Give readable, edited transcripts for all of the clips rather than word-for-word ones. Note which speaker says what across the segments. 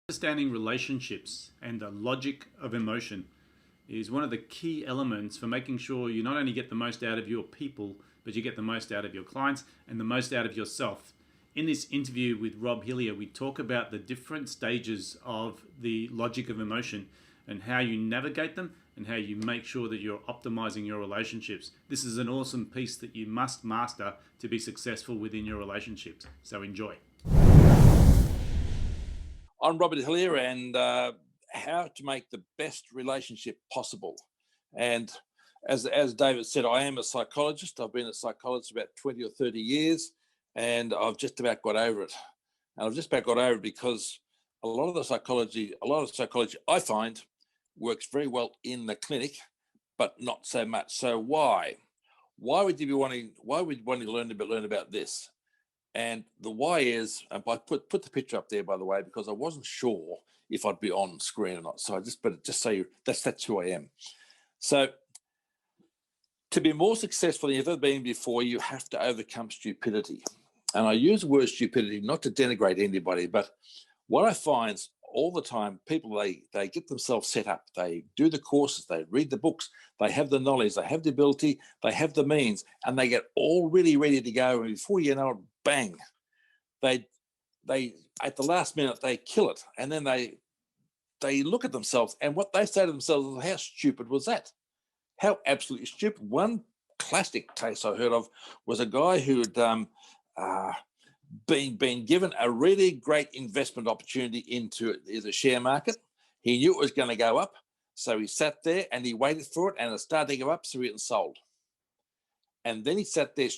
Speaker 1: Understanding relationships and the logic of emotion is one of the key elements for making sure you not only get the most out of your people, but you get the most out of your clients and the most out of yourself. In this interview with Rob Hilliar, we talk about the different stages of the logic of emotion and how you navigate them and how you make sure that you're optimizing your relationships. This is an awesome piece that you must master to be successful within your relationships. So enjoy.
Speaker 2: I'm Robert Hilliar, and how to make the best relationship possible. And as David said, I am a psychologist. I've been a psychologist about 20 or 30 years, and I've just about got over it. And I've just about got over it because a lot of psychology I find works very well in the clinic, but not so much. So why? Why would you want to learn about this? And the why is, and I put the picture up there, by the way, because I wasn't sure if I'd be on screen or not. So but just so that's who I am. So to be more successful than you've ever been before, you have to overcome stupidity. And I use the word stupidity not to denigrate anybody, but what I find is all the time, people, they get themselves set up. They do the courses, they read the books, they have the knowledge, they have the ability, they have the means, and they get all really ready to go. And before you know it, bang, they at the last minute, they kill it. And then they look at themselves, and what they say to themselves is, how stupid was that? How absolutely stupid. One classic case I heard of was a guy who'd been given a really great investment opportunity into the share market. He knew it was going to go up, so he sat there and he waited for it, and it started to go up, so he went and sold. And then he sat there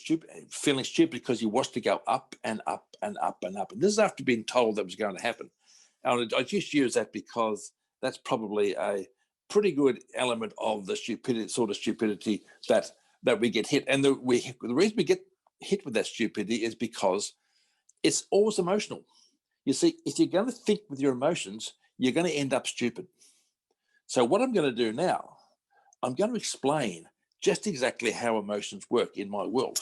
Speaker 2: feeling stupid because he watched it go up and up and up and up. And this is after being told that was going to happen. And I just use that because that's probably a pretty good element of the stupidity that we get hit. And the reason we get hit with that stupidity is because it's always emotional. You see, if you're going to think with your emotions, you're going to end up stupid. So what I'm going to do now, I'm going to explain just exactly how emotions work in my world.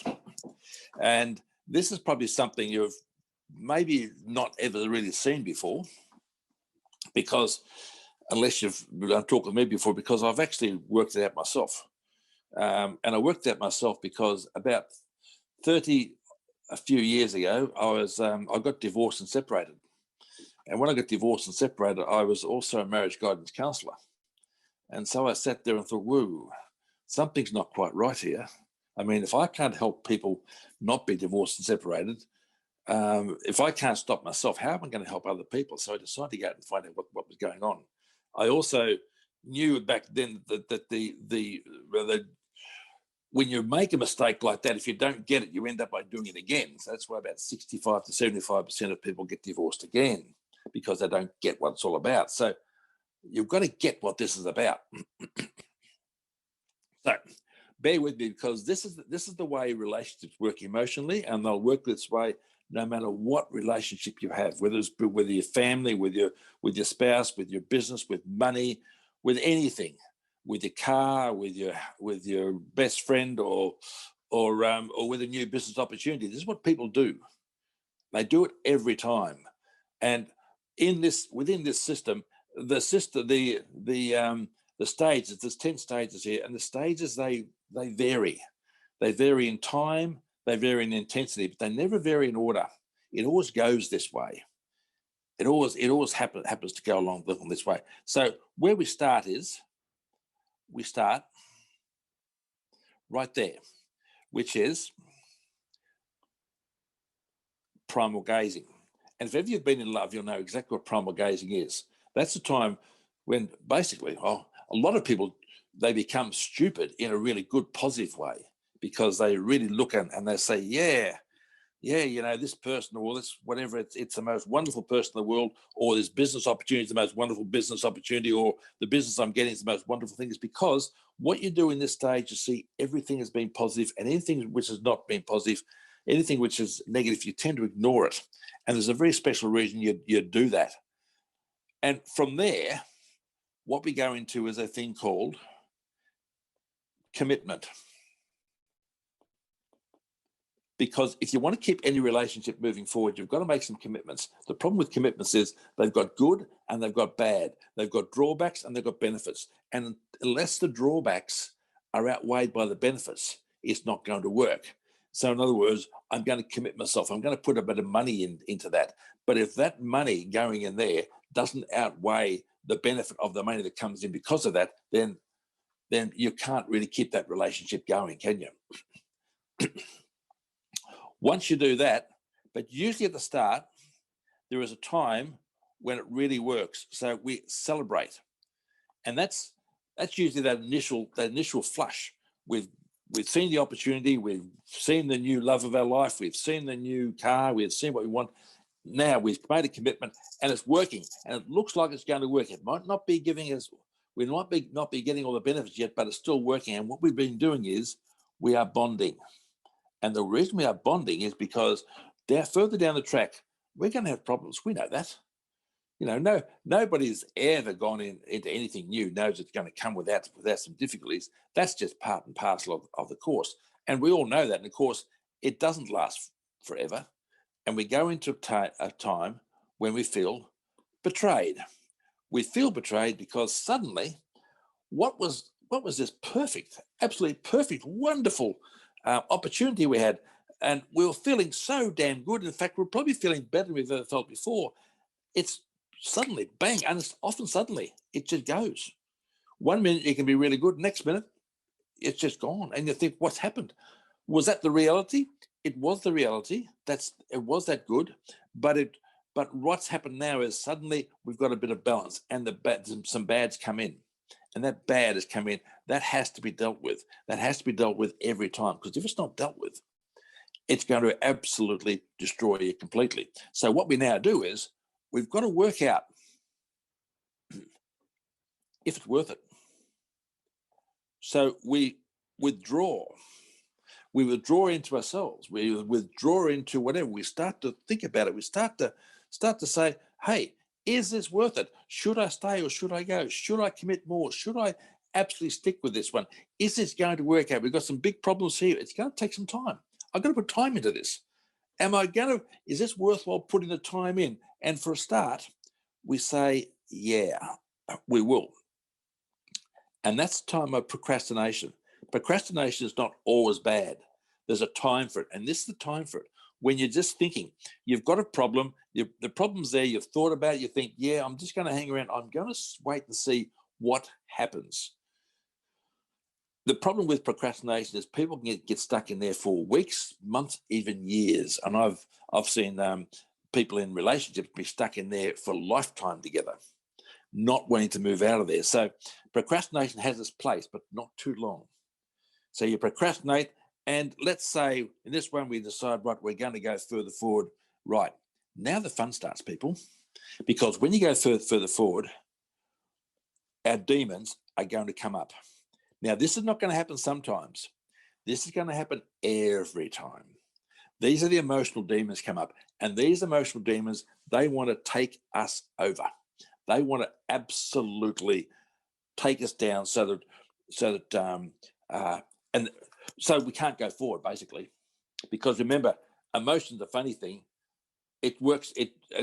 Speaker 2: And this is probably something you've maybe not ever really seen before, because unless you've talked with me before, because I've actually worked it out myself. And I worked it out myself because about a few years ago, I got divorced and separated. And when I got divorced and separated, I was also a marriage guidance counsellor. And so I sat there and thought, whoa, something's not quite right here. I mean, if I can't help people not be divorced and separated, if I can't stop myself, how am I going to help other people? So I decided to go out and find out what was going on. I also knew back then that when you make a mistake like that, if you don't get it, you end up by doing it again. So that's why about 65 to 75% of people get divorced again, because they don't get what it's all about. So you've got to get what this is about. So bear with me, because this is the way relationships work emotionally, and they'll work this way no matter what relationship you have, whether it's with your family, with your spouse, with your business, with money, with anything, with your car, with your best friend, or with a new business opportunity. This is what people do. They do it every time, and within this system, the stages. There's 10 stages here, and the stages they vary. They vary in time. They vary in intensity, but they never vary in order. It always goes this way. It always happens to go along this way. So where we start right there, which is primal gazing. And if ever you've been in love, you'll know exactly what primal gazing is. That's the time when basically, a lot of people, they become stupid in a really good, positive way, because they really look and they say, yeah, this person, or this whatever, it's the most wonderful person in the world, or this business opportunity is the most wonderful business opportunity, or the business I'm getting is the most wonderful thing. Is because what you do in this stage, you see everything has been positive, and anything which has not been positive, anything which is negative, you tend to ignore it. And there's a very special reason you do that. And from there, what we go into is a thing called commitment. Because if you want to keep any relationship moving forward, you've got to make some commitments. The problem with commitments is they've got good and they've got bad. They've got drawbacks and they've got benefits. And unless the drawbacks are outweighed by the benefits, it's not going to work. So in other words, I'm going to commit myself. I'm going to put a bit of money into that. But if that money going in there doesn't outweigh the benefit of the money that comes in because of that, then you can't really keep that relationship going, can you? Once you do that, but usually at the start, there is a time when it really works. So we celebrate. And that's usually that initial flush. We've seen the opportunity, we've seen the new love of our life, we've seen the new car, we've seen what we want. Now we've made a commitment and it's working and it looks like it's going to work. It might not be giving us, we might not be getting all the benefits yet, but it's still working. And what we've been doing is we are bonding. And the reason we are bonding is because further down the track, we're going to have problems. We know that. Nobody's ever gone into anything new, knows it's going to come without some difficulties. That's just part and parcel of the course. And we all know that. And of course, it doesn't last forever. And we go into a time when we feel betrayed. We feel betrayed because suddenly, what was this perfect, absolutely perfect, wonderful opportunity we had, and we were feeling so damn good. In fact, we're probably feeling better than we've ever felt before. It's suddenly, bang, and it's often suddenly, it just goes. 1 minute it can be really good, next minute it's just gone, and you think, what's happened? Was that the reality? It was the reality. It was that good, but what's happened now is suddenly we've got a bit of balance, and some bads come in. And that bad has come in, that has to be dealt with. That has to be dealt with every time, because if it's not dealt with, it's going to absolutely destroy you completely. So what we now do is we've got to work out if it's worth it. So we withdraw. We withdraw into ourselves. We withdraw into whatever. We start to think about it. We start to say, hey, is this worth it? Should I stay or should I go? Should I commit more? Should I absolutely stick with this one? Is this going to work out? We've got some big problems here. It's going to take some time. I've got to put time into this. Is this worthwhile putting the time in? And for a start, we say, yeah, we will. And that's time of procrastination. Procrastination is not always bad. There's a time for it. And this is the time for it. When you're just thinking, you've got a problem, the problem's there, you've thought about it, you think, yeah, I'm just going to hang around. I'm going to wait and see what happens. The problem with procrastination is people can get stuck in there for weeks, months, even years. And I've seen people in relationships be stuck in there for a lifetime together, not wanting to move out of there. So procrastination has its place, but not too long. So you procrastinate, and let's say in this one we decide, right, we're going to go further forward. Right, now the fun starts, people, because when you go further forward, our demons are going to come up. Now, this is not going to happen sometimes. This is going to happen every time. These are the emotional demons come up, and these emotional demons, they want to take us over. They want to absolutely take us down so we can't go forward, basically. Because remember, emotion's a funny thing. It works.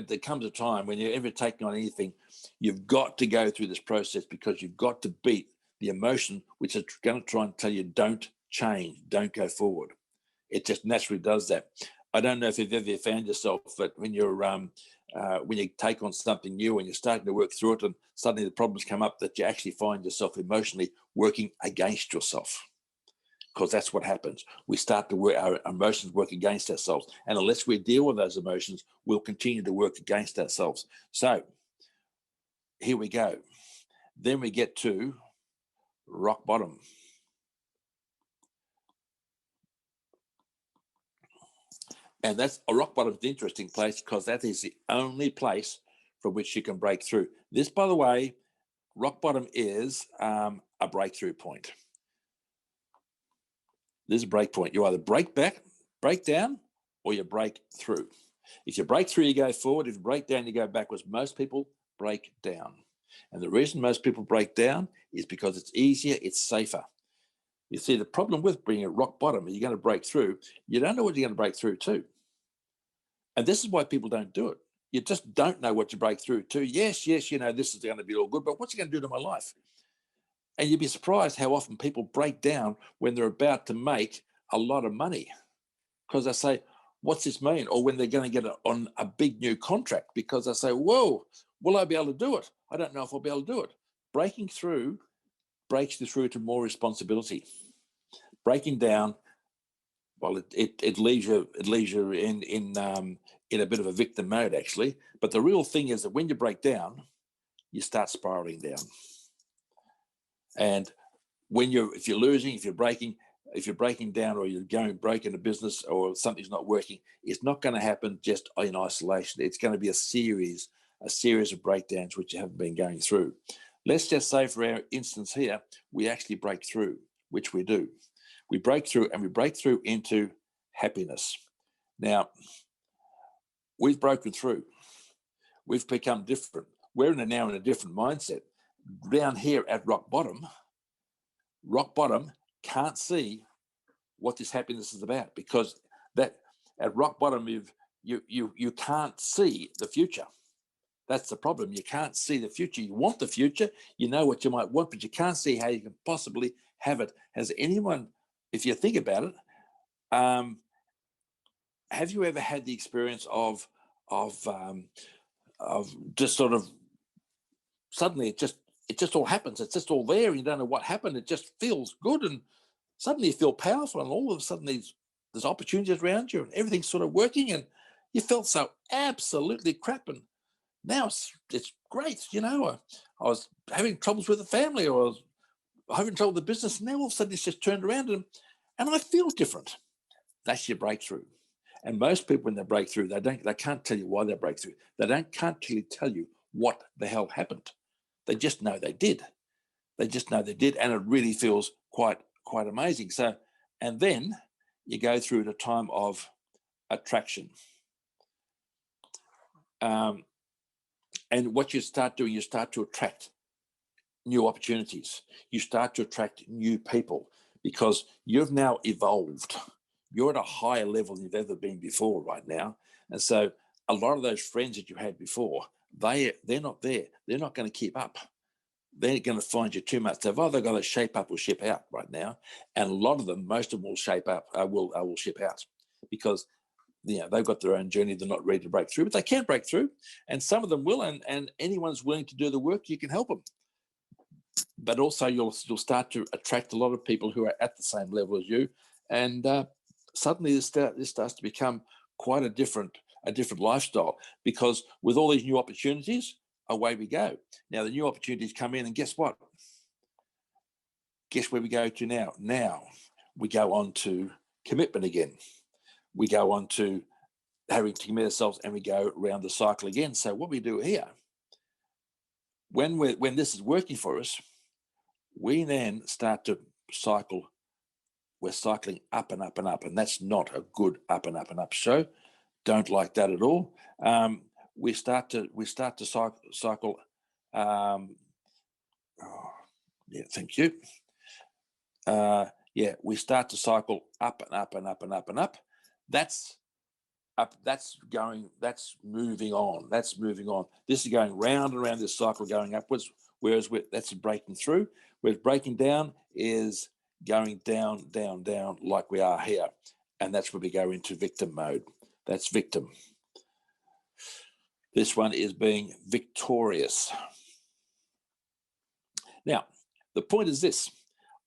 Speaker 2: There comes a time when you're ever taking on anything, you've got to go through this process, because you've got to beat the emotion, which is going to try and tell you, don't change, don't go forward. It just naturally does that. I don't know if you've ever found yourself that when you take on something new and you're starting to work through it, and suddenly the problems come up, that you actually find yourself emotionally working against yourself. Because that's what happens. We start to work, our emotions work against ourselves. And unless we deal with those emotions, we'll continue to work against ourselves. So here we go. Then we get to rock bottom. And that's a rock bottom is an interesting place, because that is the only place from which you can break through. This, by the way, rock bottom is a breakthrough point. This is a break point. You either break back, break down, or you break through. If you break through, you go forward. If you break down, you go backwards. Most people break down. And the reason most people break down is because it's easier, it's safer. You see, the problem with being at rock bottom, you're going to break through. You don't know what you're going to break through to. And this is why people don't do it. You just don't know what to break through to. Yes, you know, this is going to be all good, but what's it going to do to my life? And you'd be surprised how often people break down when they're about to make a lot of money, because they say, what's this mean? Or when they're going to get on a big new contract, because they say, whoa, will I be able to do it? I don't know if I'll be able to do it. Breaking through breaks you through to more responsibility. Breaking down, well, it leaves you in a bit of a victim mode, actually. But the real thing is that when you break down, you start spiraling down. And if you're losing, if you're breaking down, or you're going broke in a business, or something's not working, it's not going to happen just in isolation. It's going to be a series of breakdowns which you haven't been going through. Let's just say, for our instance here, we actually break through, which we do. We break through, and we break through into happiness. Now, we've broken through. We've become different. We're now in a different mindset. Down here at rock bottom can't see what this happiness is about, because that at rock bottom you can't see the future. That's the problem. You can't see the future. You want the future. You know what you might want, but you can't see how you can possibly have it. Has anyone, if you think about it, have you ever had the experience of just sort of suddenly it just all happens. It's just all there. You don't know what happened. It just feels good, and suddenly you feel powerful, and all of a sudden there's opportunities around you, and everything's sort of working, and you felt so absolutely crap, and now it's great. You know, I was having troubles with the family, or I was having trouble with the business, and now all of a sudden it's just turned around, and I feel different. That's your breakthrough. And most people, when they break through, they can't tell you why they break through. Can't really tell you what the hell happened. They just know they did. And it really feels quite amazing. So, and then you go through the time of attraction. And what you start doing, you start to attract new opportunities. You start to attract new people, because you've now evolved. You're at a higher level than you've ever been before right now. And so a lot of those friends that you had before, they're not there. They're not going to keep up. They're going to find you too much. They've either got to shape up or ship out right now. And a lot of them, most of them will shape up, will ship out, because they've got their own journey. They're not ready to break through, but they can break through. And some of them will, and anyone's willing to do the work, you can help them. But also you'll start to attract a lot of people who are at the same level as you. And suddenly this starts to become quite a different lifestyle, because with all these new opportunities, away we go. Now the new opportunities come in, and guess what? Guess where we go to now? Now we go on to commitment again. We go on to having to commit ourselves, and we go around the cycle again. So what we do here, when this is working for us, we then start to cycle. We're cycling up and up and up, and that's not a good up and up and up show. Don't like that at all. We start to cycle. Thank you. We start to cycle up and up and up and up and up. That's up. That's moving on. This is going round and round this cycle, going upwards. Whereas that's breaking through. Whereas breaking down is going down, down, down, like we are here. And that's where we go into victim mode. That's victim. This one is being victorious. Now, the point is this.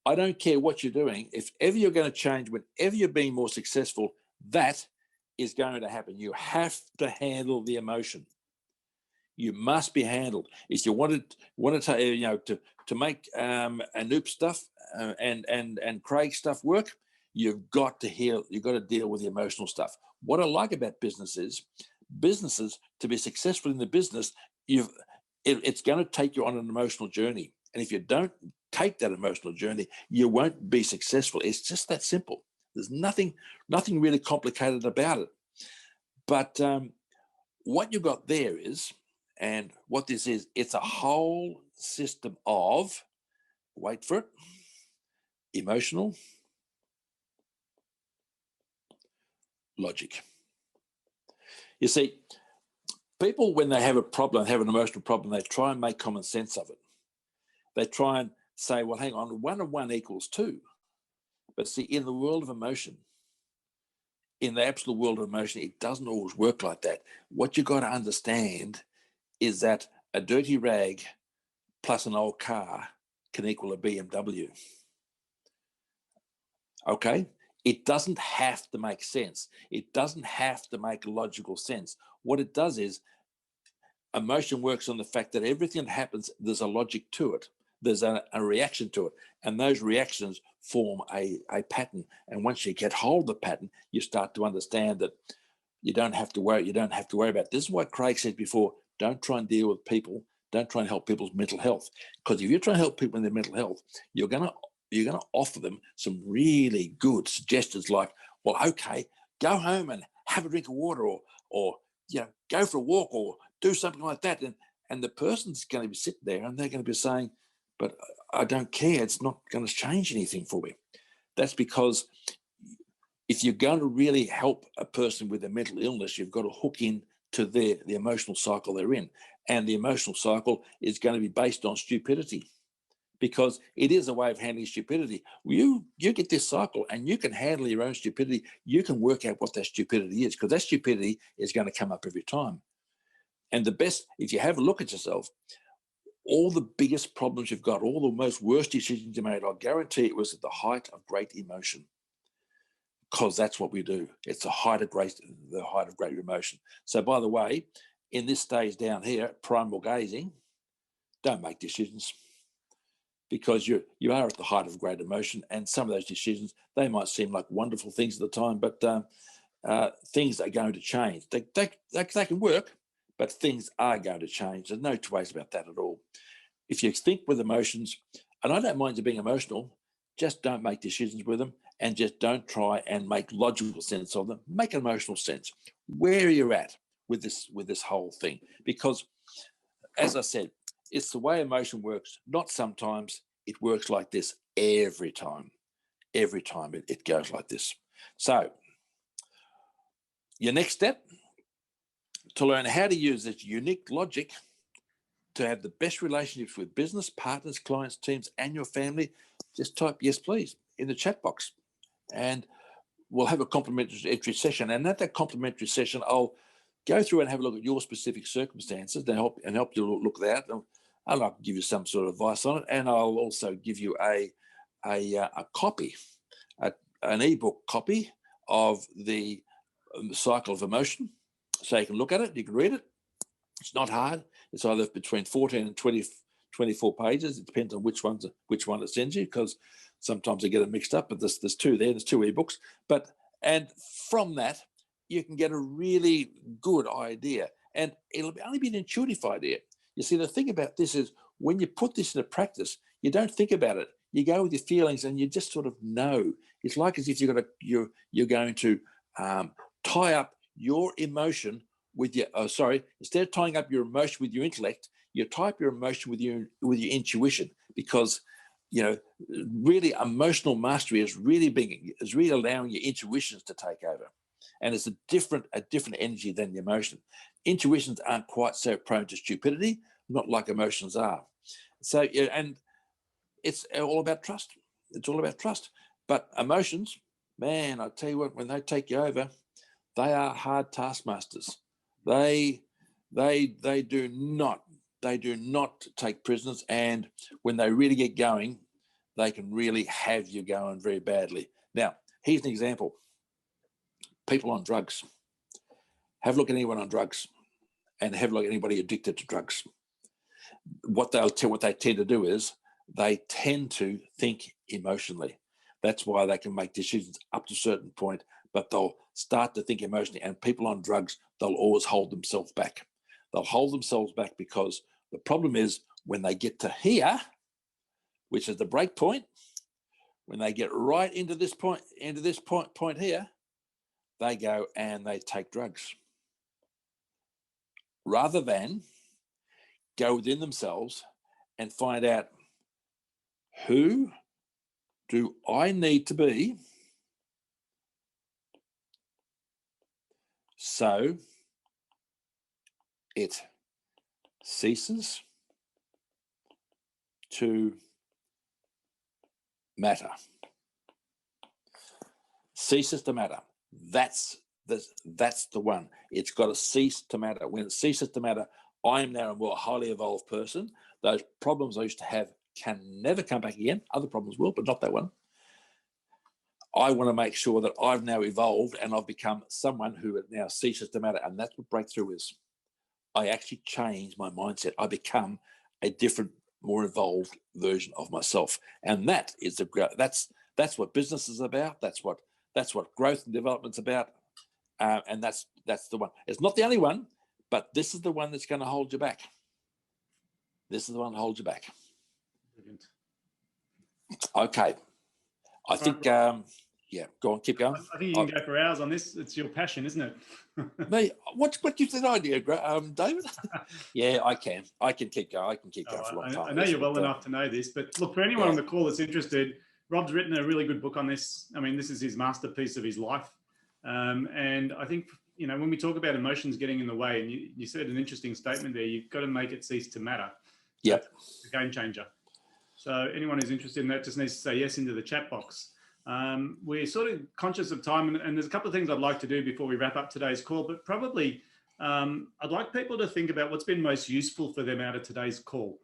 Speaker 2: I don't care what you're doing. If ever you're going to change, whenever you're being more successful, that is going to happen. You have to handle the emotion. You must be handled. If you want to make Anoop stuff and Craig stuff work, you've got to deal with the emotional stuff. What I like about businesses, to be successful in the business, it's going to take you on an emotional journey. And if you don't take that emotional journey, you won't be successful. It's just that simple. There's nothing really complicated about it. But what you've got there is, and what this is, it's a whole system of, wait for it, emotional, logic. You see, people, when they have a problem, have an emotional problem, they try and make common sense of it. They try and say, well, hang on, 1 and 1 equals 2. But see, in the world of emotion, in the absolute world of emotion, it doesn't always work like that. What you got to understand is that a dirty rag plus an old car can equal a BMW. Okay? It doesn't have to make sense. It doesn't have to make logical sense. What it does is emotion works on the fact that everything that happens, there's a logic to it. There's a reaction to it. And those reactions form a pattern. And once you get hold of the pattern, you start to understand that you don't have to worry. You don't have to worry about it. This is what Craig said before. Don't try and deal with people. Don't try and help people's mental health. Because if you're trying to help people in their mental health, you're gonna offer them some really good suggestions like, well, okay, go home and have a drink of water, or go for a walk, or do something like that. And the person's going to be sitting there and they're going to be saying, but I don't care. It's not going to change anything for me. That's because if you're going to really help a person with a mental illness, you've got to hook in to the emotional cycle they're in. And the emotional cycle is going to be based on stupidity, because it is a way of handling stupidity. You get this cycle and you can handle your own stupidity. You can work out what that stupidity is, because that stupidity is going to come up every time. And the best, if you have a look at yourself, all the biggest problems you've got, all the most worst decisions you made, I'll guarantee it was at the height of great emotion, because that's what we do. It's the height of great emotion. So, by the way, in this stage down here, primal gazing, don't make decisions, because you are at the height of great emotion, and some of those decisions, they might seem like wonderful things at the time, but things are going to change. They can work, but things are going to change. There's no two ways about that at all. If you think with emotions, and I don't mind you being emotional, just don't make decisions with them, and just don't try and make logical sense of them. Make emotional sense. Where are you at with this whole thing? Because, as I said, it's the way emotion works. Not sometimes. It works like this every time. Every time it goes like this. So, your next step, to learn how to use this unique logic to have the best relationships with business, partners, clients, teams, and your family, just type yes, please in the chat box. And we'll have a complimentary session. And at that complimentary session, I'll go through and have a look at your specific circumstances and help you look at that. I'll give you some sort of advice on it. And I'll also give you a copy, an ebook copy of the cycle of emotion. So you can look at it, you can read it. It's not hard. It's either between 14 and 24 pages. It depends on which one it sends you, because sometimes I get it mixed up, but there's two there. There's 2 ebooks. And from that, you can get a really good idea. And it'll only be an intuitive idea. You see, the thing about this is when you put this into practice, you don't think about it. You go with your feelings and you just sort of know. It's like as if you're going to tie up your emotion with your, instead of tying up your emotion with your intellect, you tie up your emotion with your intuition, because really emotional mastery is really allowing your intuitions to take over. And it's a different energy than the emotion. Intuitions aren't quite so prone to stupidity, not like emotions are. So, and it's all about trust. It's all about trust. But emotions, man, I tell you what, when they take you over, they are hard taskmasters. They do not take prisoners, and when they really get going, they can really have you going very badly. Now, here's an example. People on drugs. Have a look at anyone on drugs, and have a look at anybody addicted to drugs. What they tend to do is they tend to think emotionally. That's why they can make decisions up to a certain point, but they'll start to think emotionally. And people on drugs, they'll always hold themselves back. They'll hold themselves back because the problem is when they get to here, which is the break point, when they get right into this point here, they go and they take drugs. Rather than go within themselves and find out who, do I need to be so it ceases to matter? Ceases to matter. That's the one. It's got to cease to matter. When it ceases to matter, I am now a more highly evolved person. Those problems I used to have can never come back again. Other problems will, but not that one. I want to make sure that I've now evolved and I've become someone who now ceases to matter. And that's what breakthrough is. I actually change my mindset. I become a different, more evolved version of myself. And that is that's what business is about. That's what growth and development's about. And that's the one. It's not the only one, but this is the one that's going to hold you back. This is the one that holds you back.
Speaker 1: Brilliant.
Speaker 2: Okay. I think, yeah, go on, keep going.
Speaker 1: I think you can go for hours on this. It's your passion, isn't it?
Speaker 2: Me, what gives you that idea, David? Yeah, I can keep going. I can keep going for a long time.
Speaker 1: I know you're well enough to know this, but look, for anyone on the call that's interested, Rob's written a really good book on this. I mean, this is his masterpiece of his life. And I think, when we talk about emotions getting in the way, and you said an interesting statement there, you've got to make it cease to matter.
Speaker 2: Yep.
Speaker 1: It's a game changer. So anyone who's interested in that just needs to say yes into the chat box. We're sort of conscious of time, and there's a couple of things I'd like to do before we wrap up today's call, but probably I'd like people to think about what's been most useful for them out of today's call.